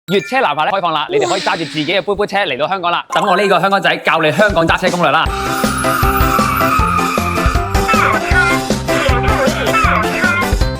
粵車南下咧開放啦，你哋可以揸住自己嘅杯杯車嚟到香港啦。等我呢個香港仔教你香港揸車攻略啦。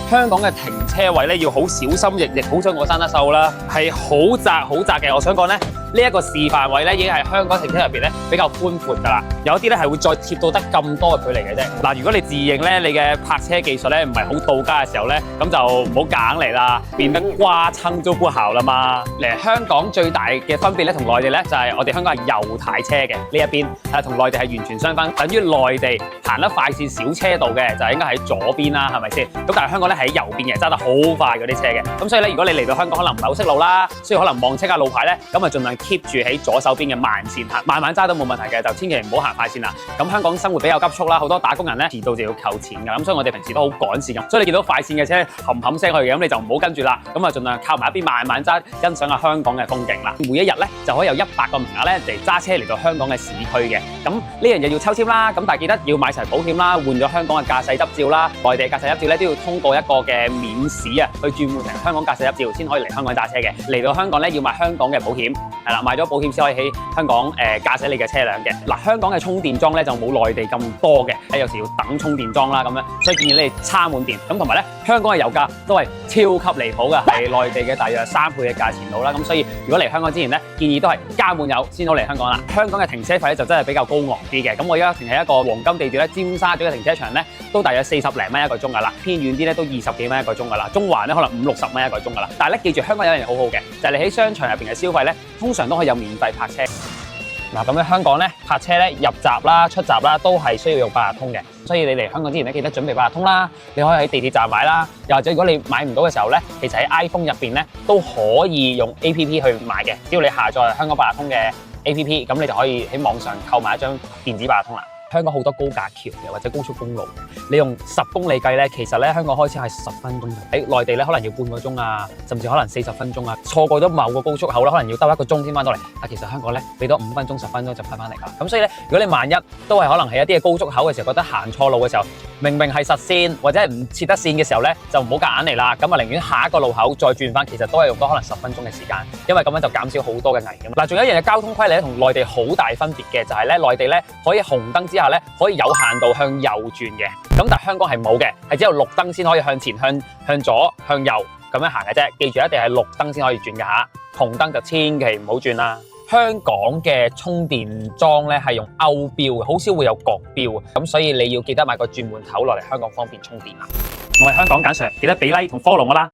香港嘅停車位咧要好小心翼翼，好彩我生得瘦啦，係好窄嘅。我想講咧，呢一個示範位咧已經係香港停車入邊咧比較寬闊㗎啦。有一啲咧係會再貼到得咁多嘅距離嘅啫。嗱，如果你自認咧你嘅泊車技術咧唔係好到家嘅時候咧，咁就唔好夾硬嚟啦，變得瓜撐都不好啦嘛。嚟香港最大嘅分別咧同內地咧就係我哋香港係右軚車嘅呢一邊，同內地係完全相反。等於內地行得快線小車道嘅就係應該喺左邊啦，係咪先？咁但係香港咧喺右邊嘅，揸得好快嗰啲車嘅。咁所以咧，如果你嚟到香港可能唔係好識路啦，需要可能望清下路牌咧，咁啊盡量 keep 住喺左手邊嘅慢線行，慢慢揸都冇問題嘅，就千祈唔好行快線啦。咁香港生活比較急促啦，好多打工人咧遲到就要扣錢㗎，咁所以我哋平時都好趕時間。所以你見到快線嘅車冚冚聲去嘅，咁你就唔好跟住啦。咁啊盡量靠埋一邊慢慢揸，欣賞下香港嘅風景啦。每一日咧就可以有100個名額咧嚟揸車嚟到香港嘅市區嘅。咁呢樣嘢要抽籤啦，咁但係記得要買齊保險啦，換咗香港嘅駕駛執照啦，內地駕駛執照咧都要通過一個嘅免試啊，去轉換成香港駕駛執照先可以嚟香港揸車嘅。嚟到香港咧要買香港嘅保險，係啦，買咗保險先可以喺香港駕駛你嘅車輛嘅。嗱，香港嘅充電樁咧就冇內地咁多嘅，有時要等充電樁啦咁樣，所以建議你哋插滿電。咁同埋咧，香港嘅油價都係超級離譜嘅，係內地嘅大約3倍嘅價錢到啦。咁所以如果嚟香港之前咧，建議都係加滿油先好嚟香港啦。香港嘅停車費咧就真係比較高昂啲嘅。咁我而家停喺一個黃金地段咧，尖沙咀嘅停車場咧都大約40零蚊一個鐘㗎啦，偏遠啲咧都20幾蚊一個鐘㗎啦，中環咧可能50、60蚊一個鐘㗎啦。但係咧記住，香港有一樣好好嘅，就係你喺商場入邊嘅消費咧，通常都可以有免費泊車。嗱，咁喺香港咧泊車咧入閘啦、出閘啦都係需要用八達通嘅，所以你嚟香港之前咧記得準備八達通啦。你可以喺地鐵站買啦，又或者如果你買唔到嘅時候咧，其實喺 iPhone 入邊咧都可以用 APP 去買嘅。只要你下載香港八達通嘅 APP， 咁你就可以喺網上購買一張電子八達通啦。香港好多高架橋嘅或者高速公路，你用10公里計咧，其實咧香港開車係10分鐘，喺內地咧可能要半個鐘啊，甚至可能40分鐘啊。錯過咗某個高速口咧，可能要兜1個鐘先翻到嚟。但其實香港咧俾多5分鐘、10分鐘就翻嚟啦。咁所以咧，如果你萬一都係可能係一啲嘅高速口嘅時候，覺得行錯路嘅時候，明明係實線或者係唔切得線嘅時候咧，就唔好夾硬嚟啦。咁啊，寧願下一個路口再轉翻，其實都係用多可能10分鐘嘅時間，因為咁樣就減少好多嘅危險。嗱，仲有一樣嘅交通規例咧，同內地好大分別嘅就係咧，內地咧可以紅燈之下咧可以有限度向右轉嘅，咁但係香港係冇嘅，係只有綠燈先可以向前、向左、向右咁樣行嘅啫。記住一定係綠燈先可以轉㗎嚇，紅燈就千祈唔好轉啦。香港嘅充電樁咧係用歐標嘅，好少會有國標，咁所以你要記得買個轉換頭落嚟香港方便充電啦。我係香港簡 Sir，記得俾 like 同 follow 我啦。